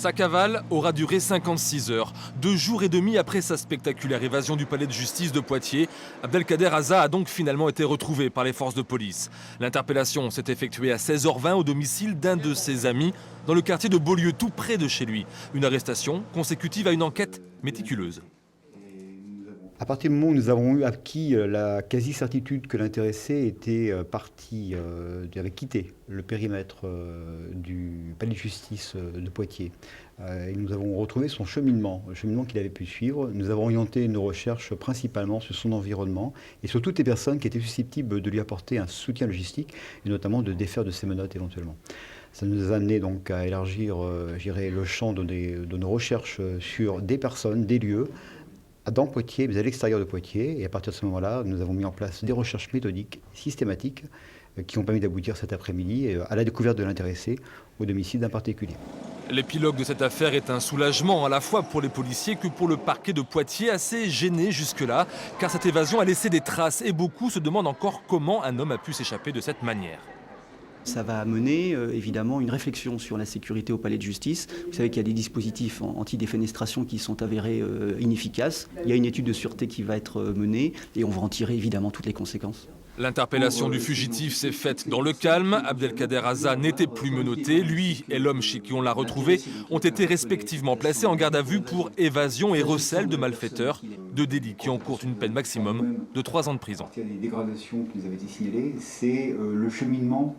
Sa cavale aura duré 56 heures. 2 jours et demi après sa spectaculaire évasion du palais de justice de Poitiers, Abdelkader Aza a donc finalement été retrouvé par les forces de police. L'interpellation s'est effectuée à 16h20 au domicile d'un de ses amis dans le quartier de Beaulieu, tout près de chez lui. Une arrestation consécutive à une enquête méticuleuse. À partir du moment où nous avons eu acquis la quasi-certitude que l'intéressé était avait quitté le périmètre du palais de justice de Poitiers, et nous avons retrouvé son cheminement, le cheminement qu'il avait pu suivre. Nous avons orienté nos recherches principalement sur son environnement et sur toutes les personnes qui étaient susceptibles de lui apporter un soutien logistique et notamment de défaire de ses menottes éventuellement. Ça nous a amené donc à élargir le champ de nos recherches sur des personnes, des lieux, dans Poitiers, mais à l'extérieur de Poitiers. Et à partir de ce moment-là, nous avons mis en place des recherches méthodiques, systématiques, qui ont permis d'aboutir cet après-midi à la découverte de l'intéressé au domicile d'un particulier. L'épilogue de cette affaire est un soulagement à la fois pour les policiers que pour le parquet de Poitiers, assez gêné jusque-là, car cette évasion a laissé des traces et beaucoup se demandent encore comment un homme a pu s'échapper de cette manière. Ça va amener évidemment une réflexion sur la sécurité au palais de justice. Vous savez qu'il y a des dispositifs anti-défenestration qui sont avérés inefficaces. Il y a une étude de sûreté qui va être menée et on va en tirer évidemment toutes les conséquences. L'interpellation du fugitif s'est faite dans le calme. Abdelkader Aza n'était plus menotté. Lui et l'homme chez qui on l'a retrouvé ont été respectivement placés en garde à vue pour évasion et recel de malfaiteurs, deux délits qui encourent une peine maximum de 3 ans de prison. Les dégradations qui nous avaient été signalées, c'est le cheminement